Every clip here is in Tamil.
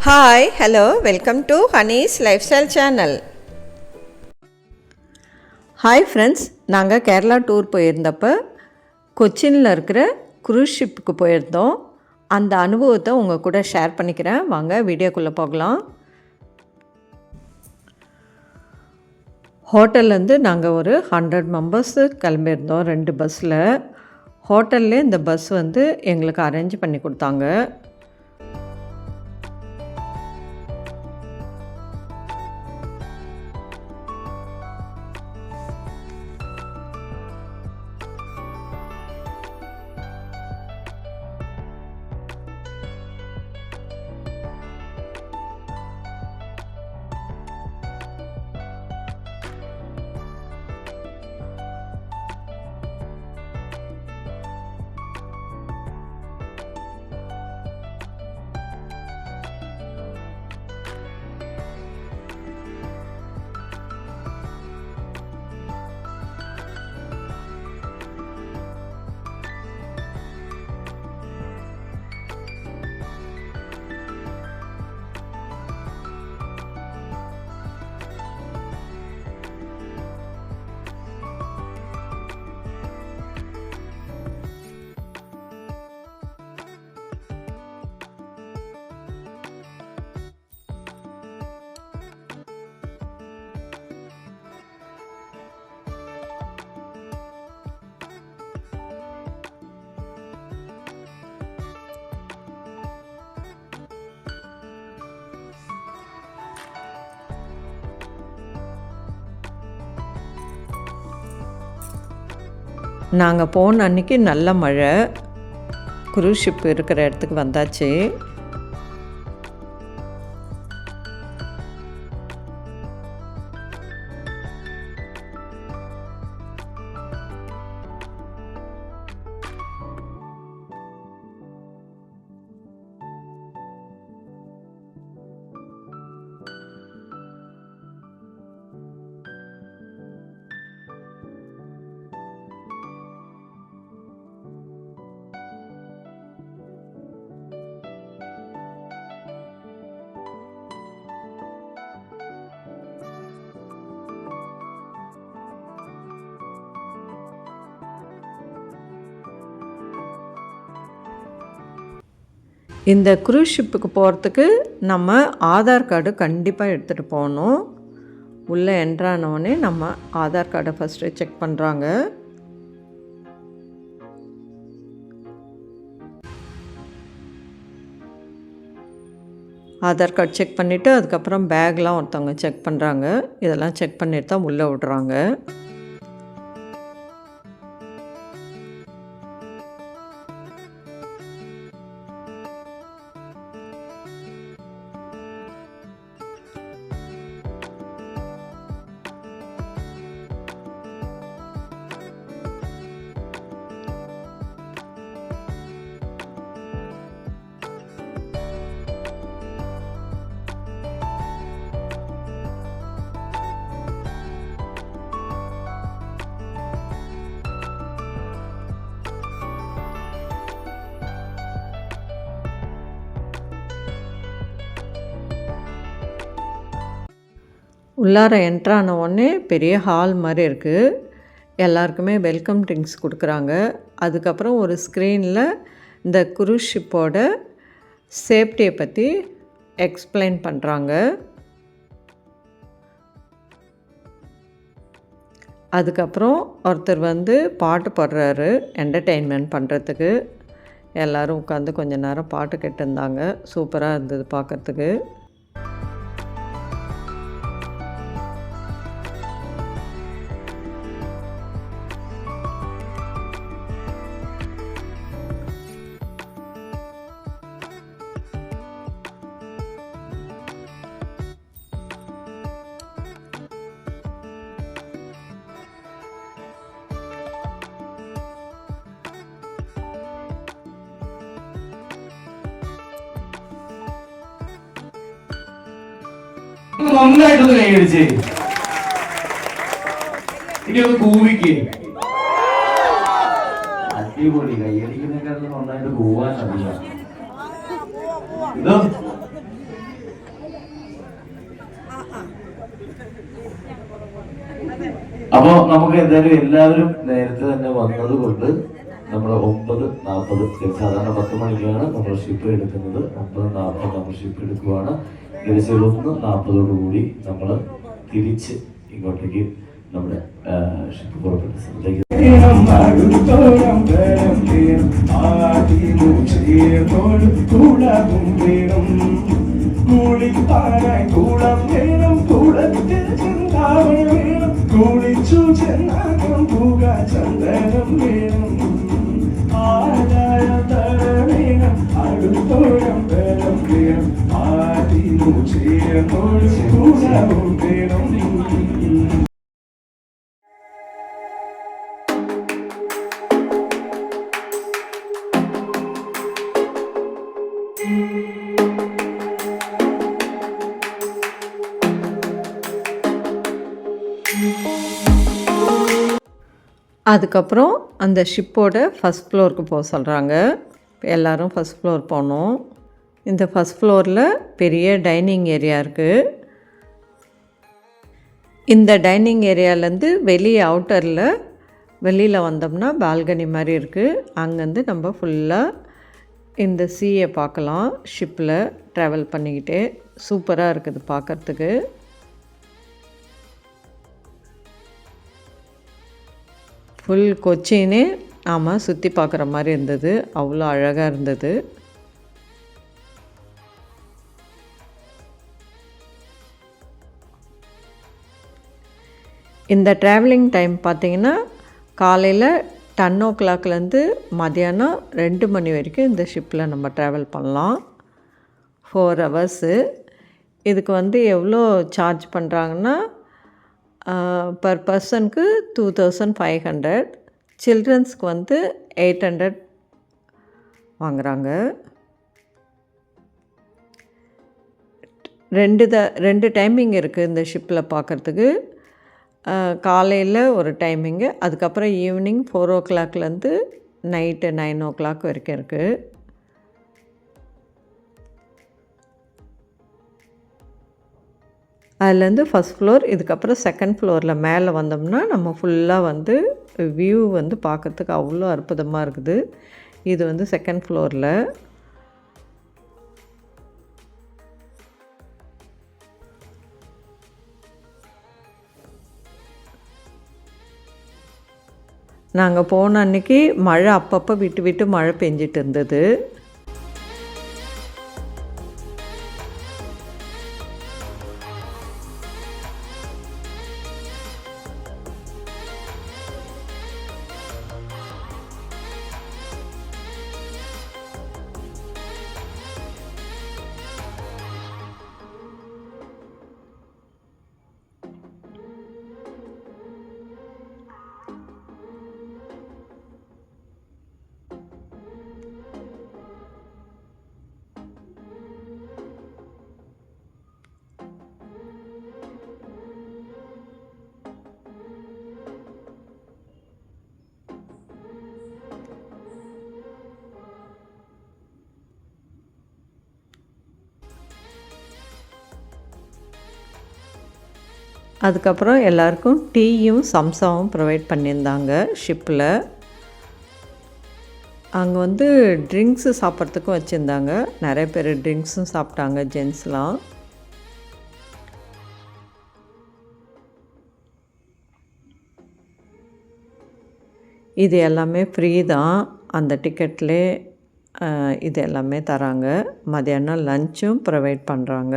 Hi hello welcome to Honey's life style channel. Hi friends, நாங்கள் கேரளா டூர் போயிருந்தப்போ கொச்சினில் இருக்கிற க்ரூஸ் ஷிப்புக்கு போயிருந்தோம். அந்த அனுபவத்தை உங்கள் கூட ஷேர் பண்ணிக்கிறேன். வாங்க வீடியோக்குள்ளே போகலாம். ஹோட்டல்லேருந்து நாங்கள் ஒரு 100 மெம்பர்ஸு கிளம்பியிருந்தோம் 2 பஸ்ஸில். ஹோட்டல்லே இந்த பஸ் எங்களுக்கு அரேஞ்ச் பண்ணி கொடுத்தாங்க. நாங்கள் போன அன்றைக்கி நல்ல மழை. க்ரூஸ் ஷிப் இருக்கிற இடத்துக்கு வந்தாச்சு. இந்த க்ரூஸ் ஷிப்புக்கு போகிறதுக்கு நம்ம ஆதார் கார்டு கண்டிப்பாக எடுத்துகிட்டு போகணும். உள்ளே என்ட்ரானோடனே நம்ம ஆதார் கார்டை ஃபஸ்ட்டு செக் பண்ணுறாங்க. ஆதார் கார்டு செக் பண்ணிவிட்டு அதுக்கப்புறம் பேக்லாம் ஒருத்தவங்க செக் பண்ணுறாங்க. இதெல்லாம் செக் பண்ணிட்டு தான் உள்ளே விட்றாங்க. உள்ளார என்ட்ரான உடனே பெரிய ஹால் மாதிரி இருக்குது. எல்லாருக்குமே வெல்கம் ட்ரிங்க்ஸ் கொடுக்குறாங்க. அதுக்கப்புறம் ஒரு ஸ்க்ரீனில் இந்த க்ரூஸ் ஷிப்போட சேஃப்டியை பற்றி எக்ஸ்பிளைன் பண்ணுறாங்க. அதுக்கப்புறம் ஒருத்தர் பாட்டு பாடுறாரு என்டர்டெயின்மெண்ட் பண்ணுறதுக்கு. எல்லோரும் உட்காந்து கொஞ்சம் நேரம் பாட்டு கேட்டிருந்தாங்க. சூப்பராக இருந்தது பார்க்குறதுக்கு. നന്നായിട്ടൊന്ന് കൈയടിച്ചേ. ഇനി ഒന്ന് കൂവിക്ക്. അടിപൊളി. കൈയടിക്കുന്നേക്കാളും നന്നായിട്ട് കൂവാൻ അറിയാം. ഇതോ അപ്പോൾ നമുക്ക് എന്തായാലും എല്ലാവരും നേരത്തെ തന്നെ വന്നതുകൊണ്ട് നമ്മൾ 9:40 സാധാരണ 10 മണിക്കാണ് നമ്മൾ ഷിപ്പ് എടുക്കുന്നത്. 9:40 നമ്മൾ ഷിപ്പ് എടുക്കുവാണ്. ഏകദേശം 1:40 നമ്മൾ തിരിച്ച് ഇങ്ങോട്ടേക്ക് നമ്മുടെ ഷിപ്പ് പുറപ്പെട്ട സ്ഥലത്തേക്ക് കൂളിപ്പാനായി കൂളം വേണം, കൂളത്തിൽ ചിന്താവണ വേണം, കുളിച്ചു ചെന്നാകം പൂക ചന്ദനം വേണം, ആരായം തര വേണം, അടുത്തോളം വേണം വേണം, ആദിനു ചേർന്നോട് കൂടവും വേണം. அதுக்கப்புறம் அந்த ஷிப்போட ஃபஸ்ட் ஃப்ளோருக்கு போக சொல்கிறாங்க. எல்லோரும் ஃபஸ்ட் ஃப்ளோர் போனோம். இந்த ஃபஸ்ட் ஃப்ளோரில் பெரிய டைனிங் ஏரியா இருக்குது. இந்த டைனிங் ஏரியாலேருந்து அவுட்டரில் வெளியில் வந்தோம்னா பால்கனி மாதிரி இருக்குது. அங்கேருந்து நம்ம ஃபுல்லாக இந்த சீயை பார்க்கலாம். ஷிப்பில் ட்ராவல் பண்ணிக்கிட்டே சூப்பராக இருக்குது பார்க்குறதுக்கு. ஃபுல் கொச்சினே நாம் சுற்றி பார்க்குற மாதிரி இருந்தது. அவ்வளோ அழகாக இருந்தது. இந்த ட்ராவலிங் டைம் பார்த்திங்கன்னா காலையில் 10 மதியானம் 2 மணி வரைக்கும் இந்த ஷிப்பில் நம்ம ட்ராவல் பண்ணலாம். 4 ஹவர்ஸு. இதுக்கு எவ்வளோ சார்ஜ் பண்ணுறாங்கன்னா பர் பர்சனுக்கு 2500, சில்ட்ரன்ஸ்க்கு 800 வாங்குகிறாங்க. ரெண்டு டைமிங் இருக்குது இந்த ஷிப்பில் பார்க்குறதுக்கு. காலையில் ஒரு டைமிங்கு, அதுக்கப்புறம் ஈவினிங் 4 o'clockலேருந்து நைட்டு 9 o'clock வரைக்கும் இருக்குது. அதுலேருந்து ஃபஸ்ட் ஃப்ளோர், இதுக்கப்புறம் செகண்ட் ஃப்ளோரில் மேலே வந்தோம்னா நம்ம ஃபுல்லாக வியூ பார்க்குறதுக்கு அவ்வளோ அற்புதமாக இருக்குது. இது செகண்ட் ஃப்ளோரில். நாங்கள் போன அன்றைக்கி மழை அப்பப்போ விட்டு விட்டு மழை பெஞ்சிட்டு இருந்தது. அதுக்கப்புறம் எல்லாருக்கும் டீயும் சம்சாவும் ப்ரொவைட் பண்ணியிருந்தாங்க ஷிப்பில். அங்கே ட்ரிங்க்ஸு சாப்பிட்றதுக்கும் வச்சுருந்தாங்க. நிறைய பேர் ட்ரிங்க்ஸும் சாப்பிட்டாங்க, ஜென்ஸ்லாம். இது எல்லாமே ஃப்ரீ தான். அந்த டிக்கெட்லே இது எல்லாமே தராங்க. மதியானம் லஞ்சும் ப்ரொவைட் பண்ணுறாங்க.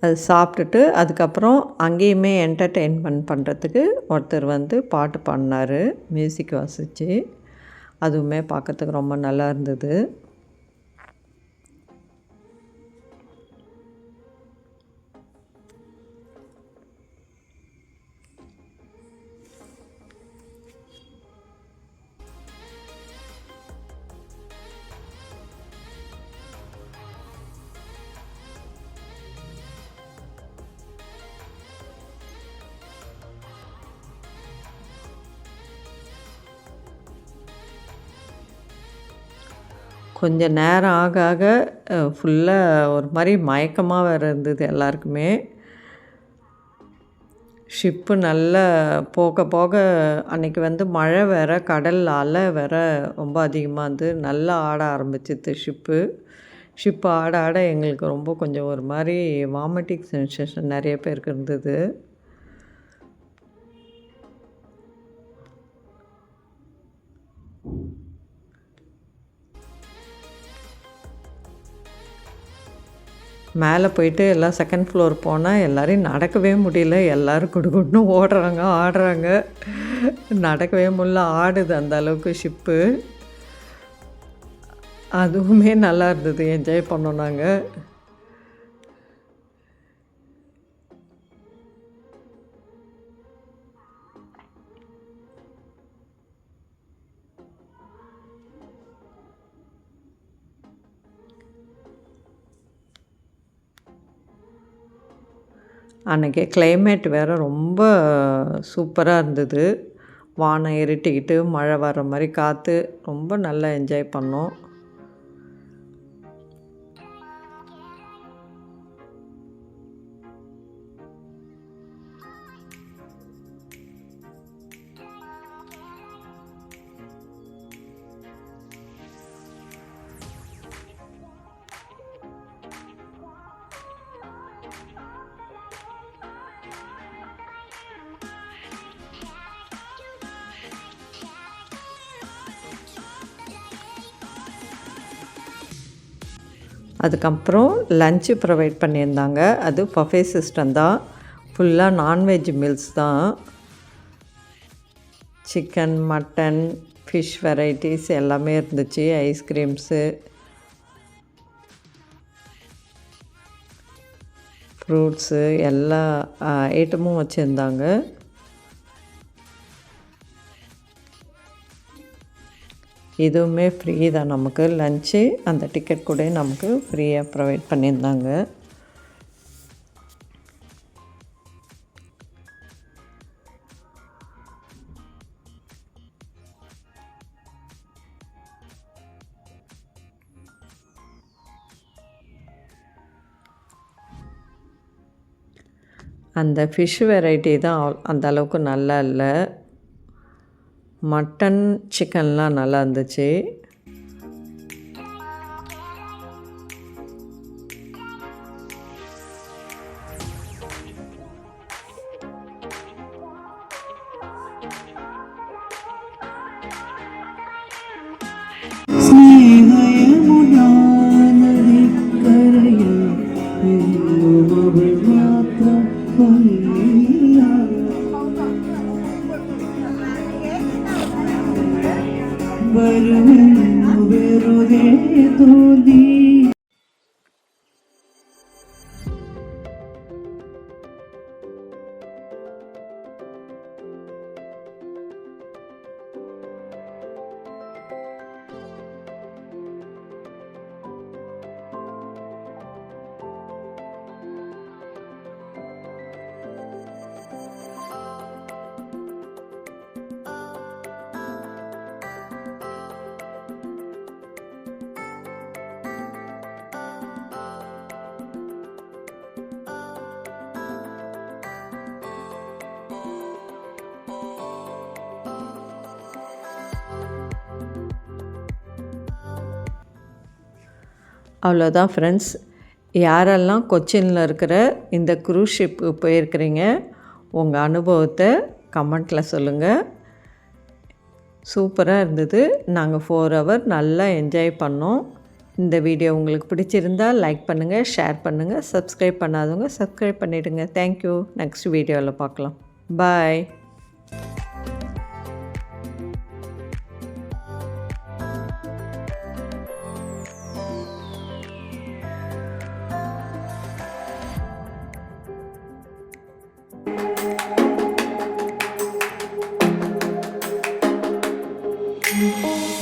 அது சாப்பிட்டுட்டு அதுக்கப்புறம் அங்கேயுமே என்டர்டெயின்மெண்ட் பண்ணுறதுக்கு ஒருத்தர் பாட்டு பாடினார், மியூசிக் வாசித்து. அதுவுமே பார்க்கறதுக்கு ரொம்ப நல்லா இருந்தது. கொஞ்சம் நேரம் ஆக ஆக ஃபுல்லாக ஒரு மாதிரி மயக்கமாக வேறு இருந்தது எல்லாருக்குமே. ஷிப்பு நல்லா போக போக அன்றைக்கி வந்து மழை வேறு, கடல் அலை வேறு ரொம்ப அதிகமாக இருந்து நல்லா ஆட ஆரம்பிச்சிது ஷிப்பு. ஷிப்பு ஆட ஆட எங்களுக்கு ரொம்ப கொஞ்சம் ஒரு மாதிரி வாமிட்டிங் சென்சேஷன் நிறைய பேருக்கு இருந்தது. மேலே போயிட்டு எல்லாம் செகண்ட் ஃப்ளோர் போனால் எல்லோரையும் நடக்கவே முடியல. எல்லோரும் குடுகுடுன்னு ஓடுறாங்க, ஆடுறாங்க. நடக்கவே முடியல, ஆடுது அந்த அளவுக்கு ஷிப்பு. அதுவுமே நல்லா இருந்தது, என்ஜாய் பண்ணோம் நாங்கள். அன்றைக்கி கிளைமேட் வேறு ரொம்ப சூப்பராக இருந்தது. வானம் இருட்டிக்கிட்டு மழை வர்ற மாதிரி காற்று, ரொம்ப நல்லா என்ஜாய் பண்ணோம். அதுக்கப்புறம் லன்ச்சு ப்ரொவைட் பண்ணியிருந்தாங்க. அது பஃபே சிஸ்டம் தான். ஃபுல்லாக நான்வெஜ் மீல்ஸ் தான். சிக்கன், மட்டன், ஃபிஷ் வெரைட்டிஸ் எல்லாமே இருந்துச்சு. ஐஸ்கிரீம்ஸு, ஃப்ரூட்ஸு எல்லா ஐட்டமும் வச்சுருந்தாங்க. இதுவுமே ஃப்ரீ தான் நமக்கு. லன்ச்சு அந்த டிக்கெட் கூட நமக்கு ஃப்ரீயாக ப்ரொவைட் பண்ணியிருந்தாங்க. அந்த ஃபிஷ் வெரைட்டி தான் அந்த அளவுக்கு நல்லா இல்லை. மட்டன், சிக்கன்லாம் நல்லா இருந்துச்சு. அவ்வளோதான் ஃப்ரெண்ட்ஸ். யாரெல்லாம் கொச்சினில் இருக்கிற இந்த க்ரூஸ் ஷிப்பு போயிருக்கிறீங்க, உங்கள் அனுபவத்தை கமெண்ட்டில் சொல்லுங்கள். சூப்பராக இருந்தது. நாங்கள் 4 hour நல்லா என்ஜாய் பண்ணோம். இந்த வீடியோ உங்களுக்கு பிடிச்சிருந்தால் லைக் பண்ணுங்கள், ஷேர் பண்ணுங்கள். சப்ஸ்கிரைப் பண்ணாதவங்க சப்ஸ்கிரைப் பண்ணிவிடுங்க. தேங்க்யூ. நெக்ஸ்ட் வீடியோவில் பார்க்கலாம். பாய். Thank you.